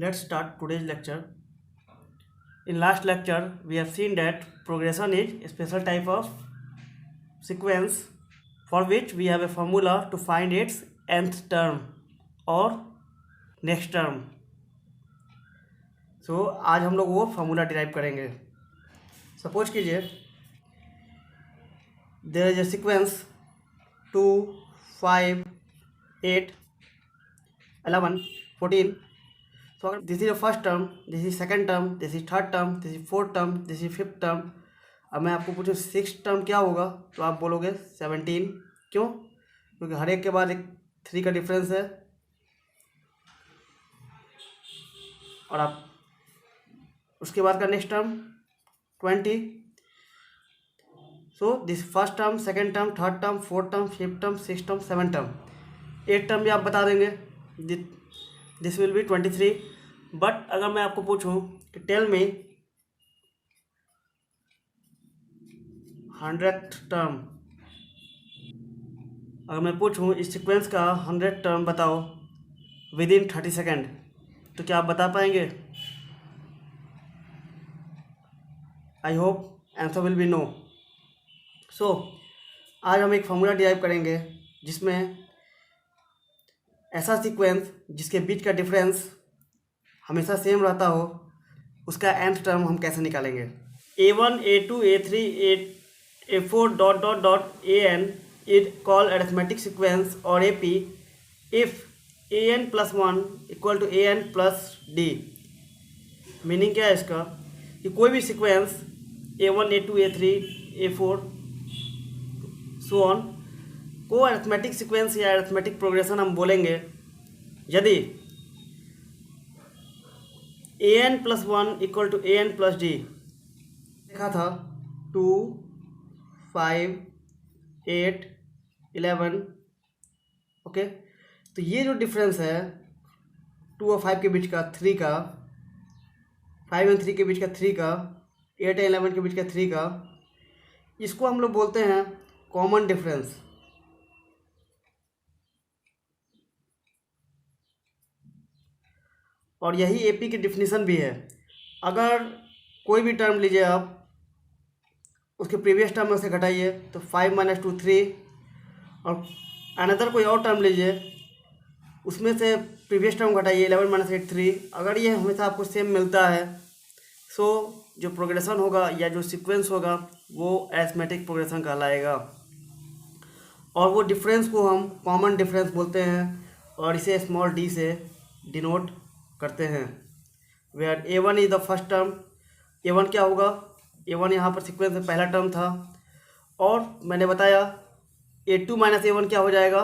Let's start today's lecture. In last lecture, we have seen that progression is a special type of sequence for which we have a formula to find its nth term or next term. So आज हम लोग वो formula derive करेंगे. Suppose कीजिए there is a sequence 2, 5, 8, 11, 14. So अगर this is the first term, this is second term, this is third term, this is fourth term, this is fifth term. अब मैं आपको पूछूं सिक्स टर्म क्या होगा, तो आप बोलोगे 17. क्यों? क्योंकि हर एक के बाद एक 3 का डिफरेंस है. और आप उसके बाद का next term 20. So this first term, second term, third term, fourth term, fifth term, six term, seven term. 8 term भी आप बता देंगे. This will be 23. बट अगर मैं आपको पूछूं कि टेल मी 100th टर्म, अगर मैं पूछूं इस सीक्वेंस का 100 टर्म बताओ विद इन 30 सेकेंड, तो क्या आप बता पाएंगे? I hope answer will be no. So आज हम एक फॉर्मूला डिराइव करेंगे जिसमें ऐसा सीक्वेंस जिसके बीच का डिफरेंस हमेशा सेम रहता हो, उसका nth टर्म हम कैसे निकालेंगे. A1, A2, A3, A4 dot dot dot AN is called arithmetic sequence और AP if AN plus 1 equal to AN plus D. Meaning क्या है इसका कि कोई भी sequence A1, A2, A3, A4 so on को अरिथमेटिक सीक्वेंस या arithmetic progression हम बोलेंगे यदि AN plus 1 equal to AN plus D. देखा था 2, 5, 8, 11. ओके, तो ये जो डिफरेंस है 2 और 5 के बीच का, 3 का, 5 और 3 के बीच का 3 का, 8 और 11 के बीच का 3 का, इसको हम लोग बोलते हैं कॉमन डिफरेंस. और यही एपी की डिफिनीसन भी है. अगर कोई भी टर्म लीजिए आप, उसके प्रीवियस टर्म में से घटाइए तो 5 - 2 3, और अनदर कोई और टर्म लीजिए उसमें से प्रीवियस टर्म घटाइए 11 - 8 3. अगर ये हमेशा आपको सेम मिलता है सो जो प्रोग्रेशन होगा या जो सीक्वेंस होगा वो अरिथमेटिक प्रोग्रेशन कहलाएगा. और वो डिफरेंस को हम कॉमन डिफरेंस बोलते हैं और इसे स्मॉल d से डिनोट करते हैं. Where A1 is the first term. A1 क्या होगा? A1 यहाँ पर सीक्वेंस में पहला टर्म था. और मैंने बताया A2 - A1 क्या हो जाएगा?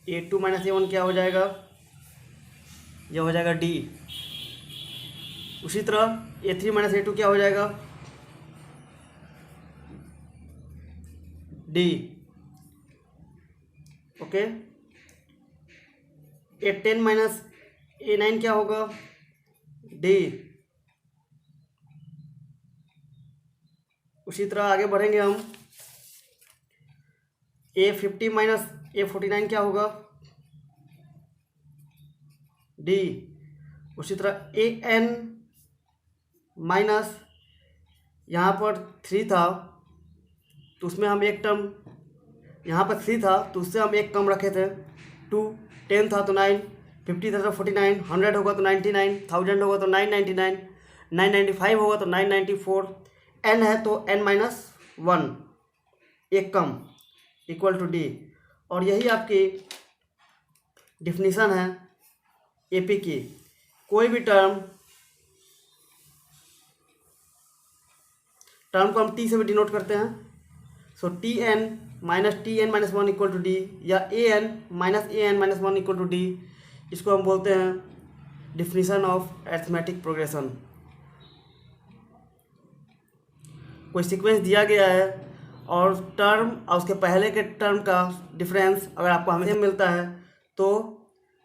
A2 - A1 क्या हो जाएगा? यह हो जाएगा D. उसी तरह A3 - A2 क्या हो जाएगा? D. ओके. A10 - A9 क्या होगा? D. उसी तरह आगे बढ़ेंगे हम. A50 - A49 क्या होगा? D. उसी तरह AN माइनस यहाँ पर 3 था तो उसमें हम एक टर्म, यहाँ पर 3 था तो उससे हम एक कम रखे थे 2. 10 था तो 9, 50 था तो 49, 100 होगा तो 99, 1000 होगा तो 999, 995 होगा तो 994, n है तो n-1 एक कम इक्वल टू D. और यही आपकी डिफिनीसन है AP की. कोई भी टर्म को हम T से भी डिनोट करते हैं. So Tn - Tn-1 equal to D या AN - AN-1 equal to D. इसको हम बोलते हैं डिफिनीसन ऑफ अरिथमेटिक प्रोग्रेशन. कोई सीक्वेंस दिया गया है और टर्म और उसके पहले के टर्म का डिफरेंस अगर आपको हमेशा मिलता है तो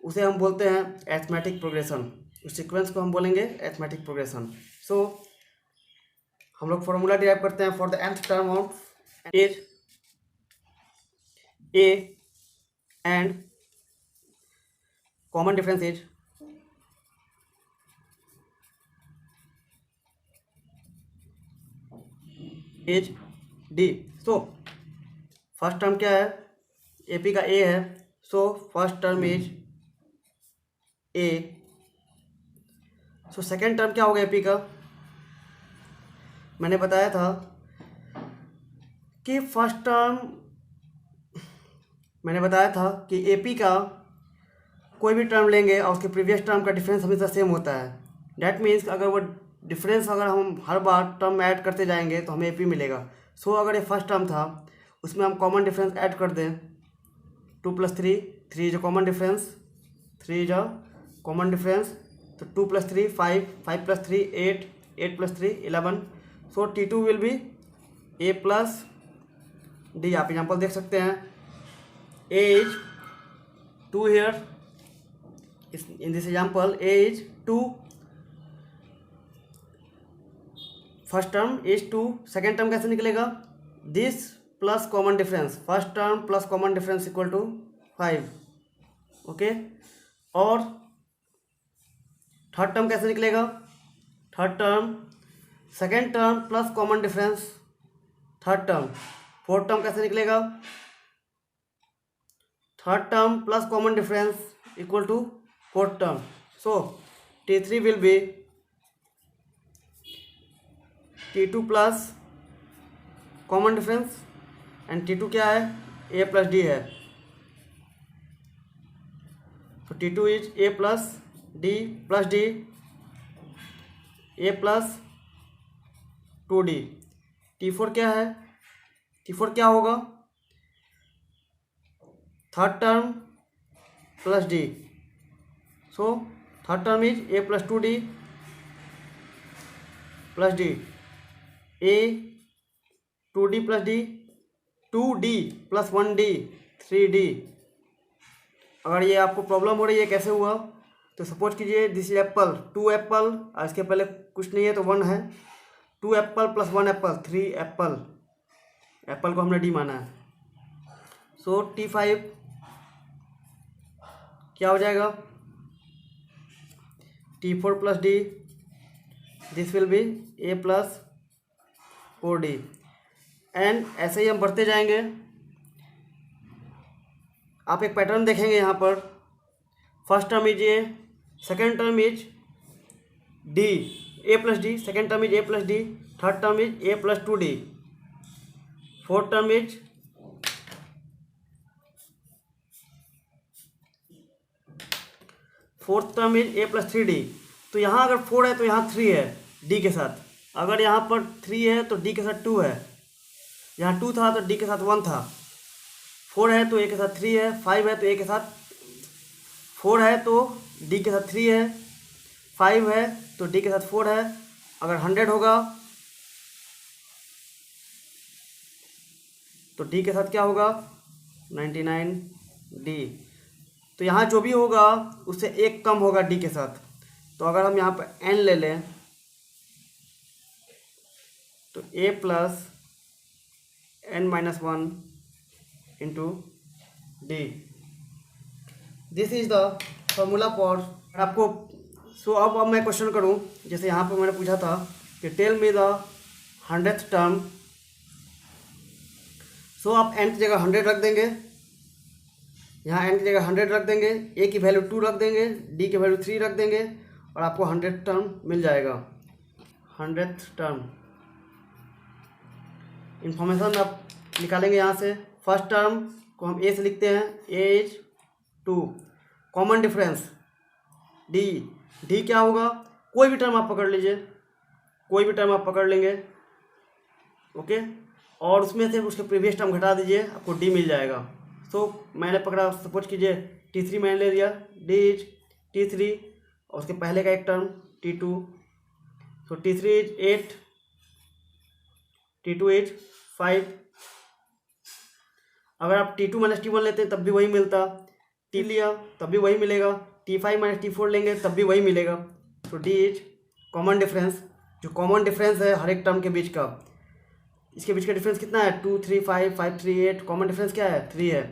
उसे हम बोलते हैं अरिथमेटिक प्रोग्रेशन. उस सीक्वेंस को हम बोलेंगे अरिथमेटिक प्रोग्रेशन. सो हम लोग फॉर्मूला डिराइव करते हैं for the nth term of is A and common difference is is D. So first term क्या है, ए पी का ए है, so first term is a. So second term क्या होगा ए पी का, मैंने बताया था कि फर्स्ट टर्म, मैंने बताया था कि ए पी का कोई भी टर्म लेंगे और उसके प्रीवियस टर्म का डिफरेंस हमेशा सेम होता है। डैट मीन्स अगर वो डिफरेंस अगर हम हर बार टर्म ऐड करते जाएंगे तो हमें ए पी मिलेगा। सो अगर ये फर्स्ट टर्म था उसमें हम कॉमन डिफरेंस ऐड कर दें, 2 + 3, 3 is a common difference, 3 is a common difference, तो 2 + 3 5, 5 + 3 8, 8 + 3 11। So T2 will be A plus D. आप एग्जाम्पल देख सकते हैं, A is 2 here, in this example a is 2, first term is 2, second term कैसे निकलेगा, this plus common difference, first term plus common difference equal to 5, okay. और third term कैसे निकलेगा, third term second term plus common difference third term, fourth term कैसे निकलेगा, third term plus common difference equal to fourth term. So T3 will be T2 plus common difference and T2 क्या है, A plus D है, तो T2 is A plus D plus D, A plus 2D। T4 क्या है, T4 क्या होगा, third term plus D, so third term is A plus 2D plus D, A 2D plus D, 2D plus 1D 3D। अगर ये आपको problem हो रही है कैसे हुआ, तो सपोज कीजिए दिस इज एप्पल, 2 एप्पल, इसके पहले कुछ नहीं है तो 1 है, 2 Apple plus 1 Apple 3 Apple, Apple को हमने डी माना है। सो T5 क्या हो जाएगा, T4 plus D, this will be A plus 4D। And ऐसे ही हम बढ़ते जाएंगे, आप एक पैटर्न देखेंगे यहाँ पर, first term is A, second term is D, A plus D, second term is A plus D, third term is A plus 2D, fourth term is A plus 3D। तो यहाँ अगर 4 है तो यहाँ 3 है D के साथ, अगर यहाँ पर 3 है तो D के साथ 2 है, यहाँ 2 था तो D के साथ 1 था, 4 है तो A के साथ 3 है, 5 है तो A के साथ 4 है तो D के साथ 3 है, 5 है तो D के साथ 4 है। अगर 100 होगा तो D के साथ क्या होगा, 99D। तो यहाँ जो भी होगा उससे एक कम होगा D के साथ। तो अगर हम यहाँ पर N ले लें तो A plus N-1 into D, this is the formula for आपको। सो अब मैं क्वेश्चन करूँ, जैसे यहाँ पर मैंने पूछा था कि tell me the 100th term. So आप n की जगह 100 रख देंगे, यहाँ n की जगह 100 रख देंगे, A की वैल्यू 2 रख देंगे, D की वैल्यू 3 रख देंगे और आपको 100th टर्म मिल जाएगा। 100th टर्म इंफॉर्मेशन आप निकालेंगे यहाँ से। फर्स्ट टर्म को हम A से लिखते हैं, A is 2, common difference D क्या होगा, कोई भी टर्म आप पकड़ लीजिए, कोई भी टर्म आप पकड़ लेंगे, ओके, और उसमें से उसके प्रीवियस टर्म घटा दीजिए, आपको D मिल जाएगा। सो मैंने पकड़ा, सपोज कीजिए T3 मैंने ले लिया, D इज T3 और उसके पहले का एक term T2, so T3 is 8, T2 is 5। अगर आप T2 माइनस T1 लेते हैं तब भी वही मिलता, T लिया तब भी वही मिलेगा, T5 माइनस T4 लेंगे तब भी वही मिलेगा। तो D इज कॉमन डिफरेंस, जो कॉमन डिफरेंस है हर एक टर्म के बीच का, इसके बीच का डिफरेंस कितना है, 2 3 5 5 3 8, कॉमन डिफरेंस क्या है, 3 है।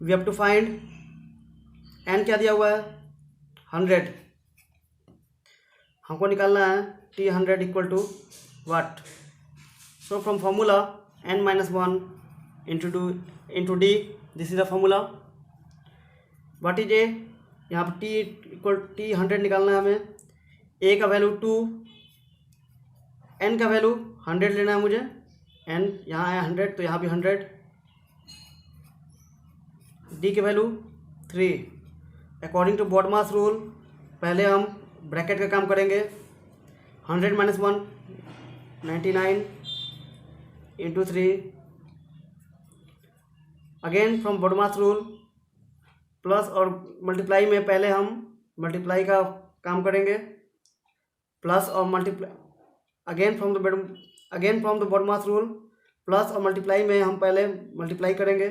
We have to find n क्या दिया हुआ है, 100, हमको निकालना है T100 equal to what, So from formula n minus 1 into d, this is the formula. What is a? यहाँ पर t इक्वल t 100 निकालना है हमें. a का वैल्यू 2, n का वैल्यू 100 लेना है मुझे. n यहाँ है 100 तो यहाँ भी 100. d की value 3. According to BODMAS rule पहले हम ब्रैकेट का काम करेंगे. 100 minus 1 99 into 3. Again from BODMAS rule plus और मल्टीप्लाई में पहले हम मल्टीप्लाई का काम करेंगे. प्लस और multiply again from the BODMAS rule plus और मल्टीप्लाई में हम पहले मल्टीप्लाई करेंगे.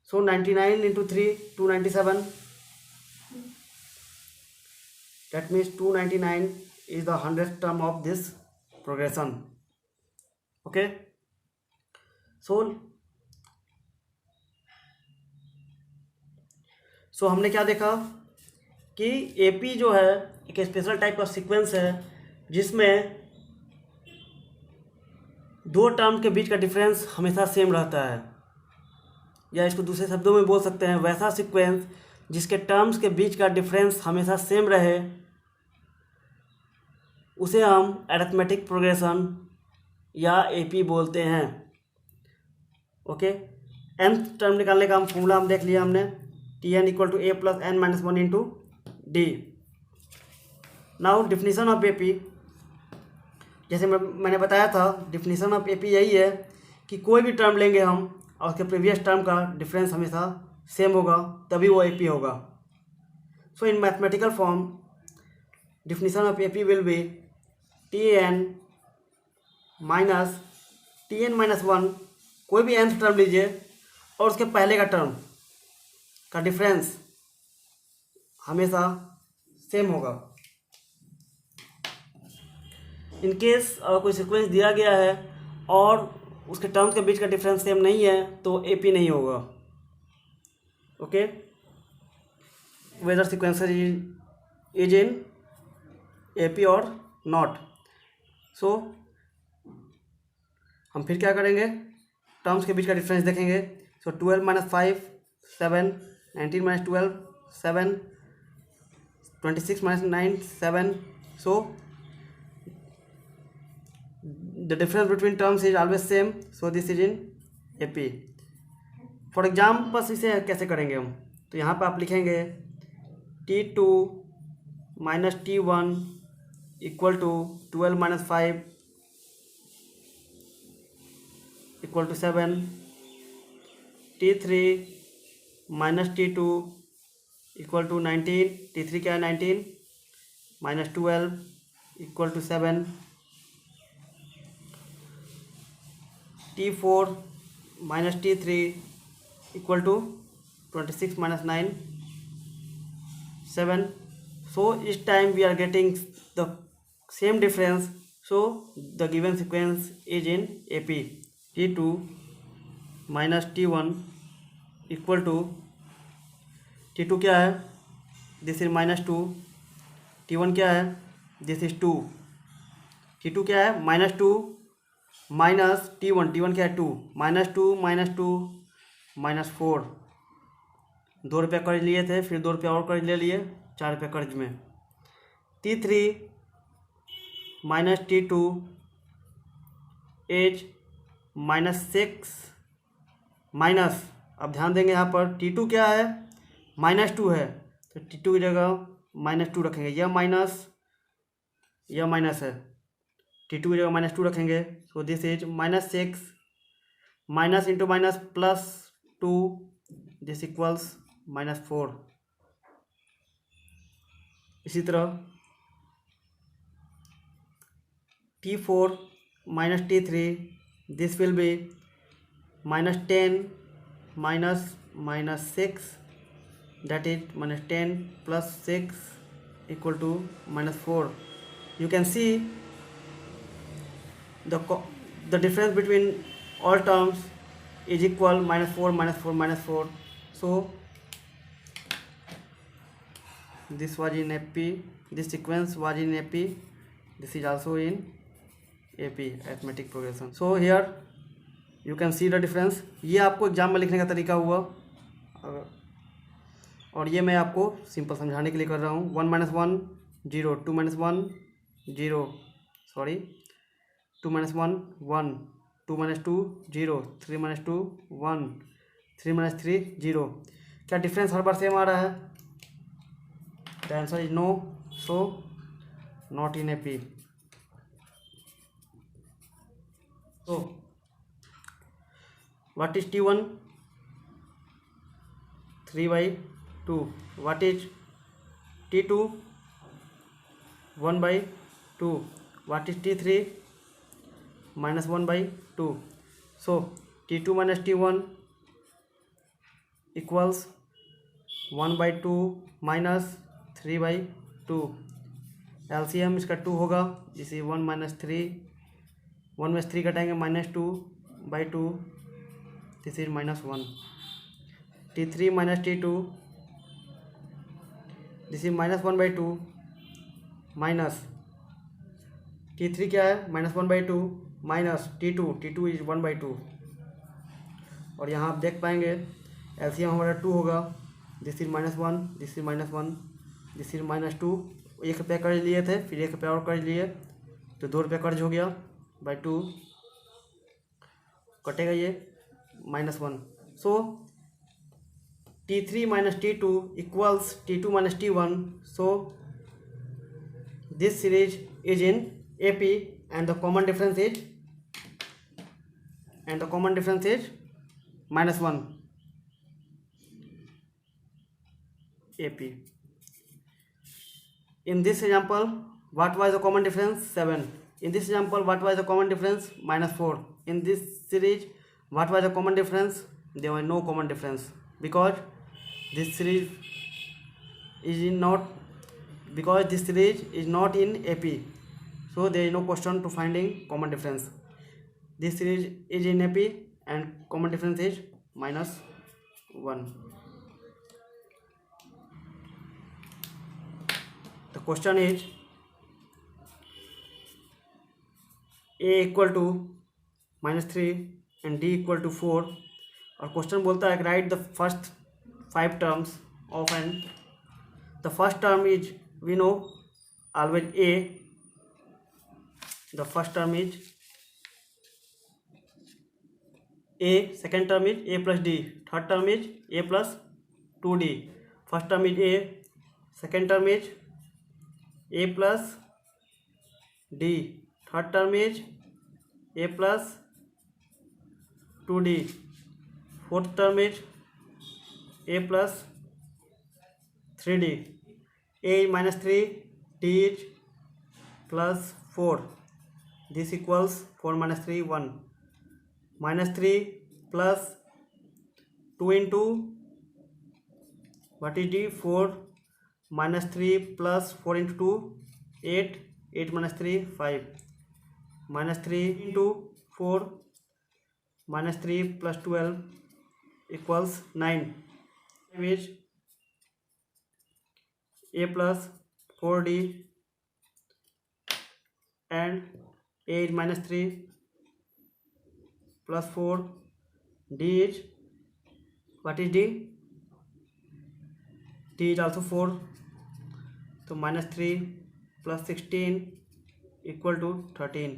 So 99 into 3 297. That means 299 is the 100th term of this progression. Okay. So हमने क्या देखा कि AP जो है एक स्पेशल टाइप का सीक्वेंस है जिसमें दो टर्म के बीच का डिफरेंस हमेशा सेम रहता है, या इसको दूसरे शब्दों में बोल सकते हैं वैसा सीक्वेंस जिसके टर्म्स के बीच का डिफरेंस हमेशा सेम रहे उसे हम अरिथमेटिक प्रोग्रेशन या AP बोलते हैं. ओके. nth टर्म निकालने का फॉर्मूला हम देख लिया हमने. Tn equal to a plus n minus 1 into D. Now definition of AP, जैसे मैंने बताया था डिफिनीसन ऑफ AP यही है कि कोई भी टर्म लेंगे हम और उसके प्रीवियस टर्म का डिफरेंस हमेशा सेम होगा तभी वो AP होगा. So in mathematical form definition of AP will be Tn minus 1. कोई भी nth टर्म लीजिए और उसके पहले का टर्म का डिफरेंस हमेशा सेम होगा. इन केस कोई सीक्वेंस दिया गया है और उसके टर्म्स के बीच का डिफरेंस सेम नहीं है तो AP नहीं होगा. Okay. Whether sequence is in AP और नॉट. सो हम फिर क्या करेंगे, टर्म्स के बीच का डिफरेंस देखेंगे. सो 12 minus 5 7, 19 minus 12 7, 26 minus 9 7. So the difference between terms is always same. So this is in AP. For example इसे कैसे करेंगे हम, तो यहाँ पर आप लिखेंगे T2 minus T1 equal to 12 minus 5 equal to 7. T3 minus T2 equal to 19. T3 क्या है 19 minus 12 equal to 7. T4 minus T3 equal to 26 minus 9 7. So each time we are getting the same difference, so the given sequence is in AP. T2 minus T1 equal to T2 क्या है, this is minus 2. T1 क्या है, this is 2. T2 क्या है minus 2 minus T1. T1 क्या है 2 minus 2 minus 2 minus 4. 2 रुपये कर्ज लिए थे, फिर 2 रुपये और कर्ज ले लिए, 4 रुपये कर्ज में. T3 minus T2 as minus 6 minus, अब ध्यान देंगे यहाँ पर T2 क्या है माइनस 2 है तो T2 की जगह माइनस 2 रखेंगे. यह माइनस है, T2 की जगह माइनस 2 रखेंगे. So this is minus 6 minus into minus plus 2, this equals minus 4. इसी तरह T4 minus T3, this will be minus 10 minus 6, that is minus 10 plus 6 equal to minus 4. You can see the difference between all terms is equal minus 4 minus 4 minus 4. So this was in AP, this sequence was in AP, this is also in AP arithmetic progression. So here you can see the difference. ये आपको exam में लिखने का तरीका हुआ, और ये मैं आपको सिंपल समझाने के लिए कर रहा हूँ. 1 - 1 0, 2 - 1 0, सॉरी 2 - 1 1, 2 - 2 0, 3 - 2 1, 3 - 3 0. क्या डिफरेंस हर बार सेम आ रहा है? The answer is no. So not in AP. So what is T1? 3/2. What is T2? 1/2. What is T3? -1/2. So T2 minus T1 equals 1/2 minus 3/2. LCM इसका 2 होगा. इसे 1 - 3, 1 में 3 घटाएंगे -2/2. This is -1. T3 minus T2, this is -1/2 minus T3 क्या है? -1/2 minus T2 is 1/2. और यहाँ आप देख पाएंगे LCM हमारा 2 होगा. This is -1, this is -1, this is -2. 1 रुपया कर्ज लिए थे, फिर 1 रुपया और कर्ज लिए, तो 2 रुपया कर्ज हो गया. /2 कटेगा ये -1. सो T3 minus T2 equals T2 minus T1. So this series is in AP, and the common difference is -1 AP. In this example, what was the common difference? 7. In this example, what was the common difference? -4. In this series, what was the common difference? There was no common difference, because this series is not in AP. So there is no question to finding common difference. This series is in AP, and common difference is -1. The question is A equal to -3 and D equal to 4. और question बोलता है right the first 5 terms of n. The first term is, we know, always A. The first term is A. Second term is A plus D. Third term is A plus 2D. First term is A. Second term is A plus D. Third term is A plus 2D. Fourth term is A plus 3D. A is -3, D is +4. This equals 4 - 3 1. -3 plus 2 into what is D? 4. -3 plus 4 into 2 8. 8 - 3 5. -3 into 4 -3 plus 12 equals 9. Which A plus 4D and A is -3 plus 4. D is, what is D? D is also 4. So -3 plus 16 equal to 13.